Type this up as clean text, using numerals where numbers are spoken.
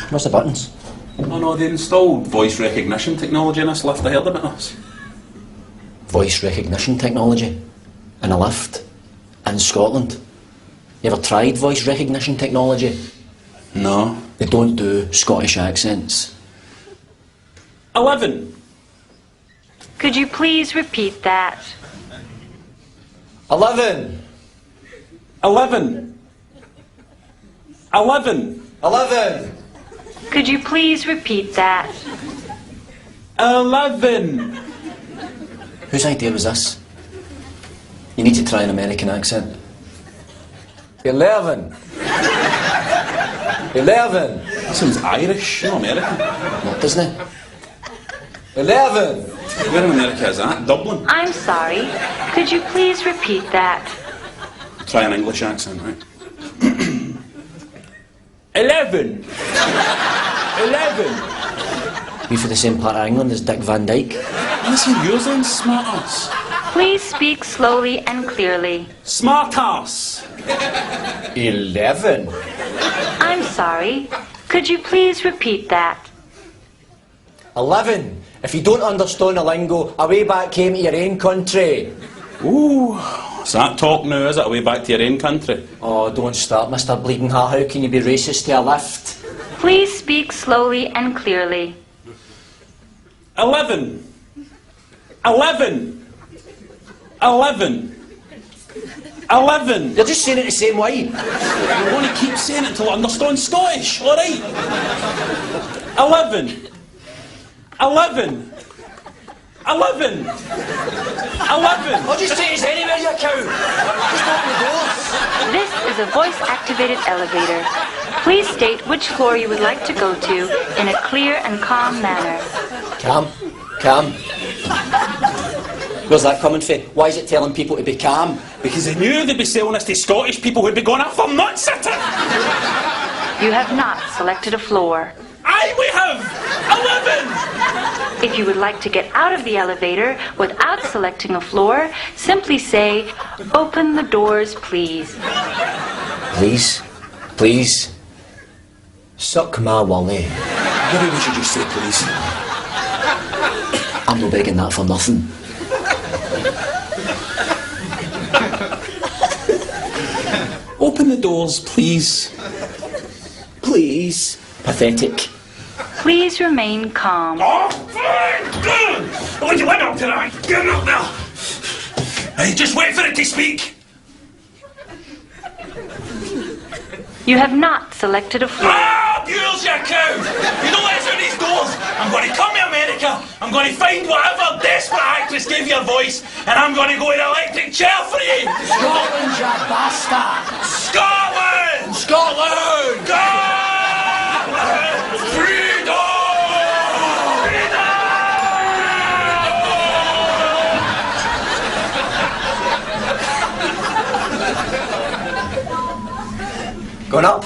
Where's the buttons? Oh no, they installed voice recognition technology in this lift. I heard about this. Voice recognition technology? In a lift? In Scotland? You ever tried voice recognition technology? No. They don't do Scottish accents. 11. Could you please repeat that? 11. 11. 11. 11. Could you please repeat that? 11. Whose idea was this? You need to try an American accent. 11. 11. That sounds Irish, not American. Not Disney. 11. Where in America is that? Dublin? I'm sorry. Could you please repeat that? Try an English accent, right? 11. 11. You for the same part of England as Dick Van Dyke? Listen, yours then, smart ass. Please speak slowly and clearly. Smart ass. 11. I'm sorry. Could you please repeat that? 11. If you don't understand the lingo, away back home to your own country. Ooh, is that talk now, is it? Away back to your own country? Oh, don't start, Mr. Bleeding Heart. How can you be racist to a lift? Please speak slowly and clearly. 11. 11. 11. 11. You're just saying it the same way. I want to keep saying it until I understand Scottish, alright? 11. 11. 11. 11. I'll just take his anywhere, you cow. Just open the doors. This is a voice-activated elevator. Please state which floor you would like to go to in a clear and calm manner. Calm. Calm. Where's that coming from? Why is it telling people to be calm? Because they knew they'd be selling this to Scottish people who'd be going off for nuts at it. You have not selected a floor. Aye, we have! 11! If you would like to get out of the elevator without selecting a floor, simply say, "Open the doors, please." Please. Please. Suck my wally. Maybe we should just say please. I'm not begging that for nothing. Open the doors, please. Please. Pathetic. Please remain calm. Oh, fine! What do you want up tonight? Get up now! Hey, just wait for it to speak. You have not selected a floor. Ah, Bules, you cow! You don't let us out these doors! I'm going to come to America, I'm going to find whatever desperate actress gave you a voice, and I'm going to go in an electric chair for you! Scotland, you bastard! Scotland! Scotland! Scotland! Freedom! Going up.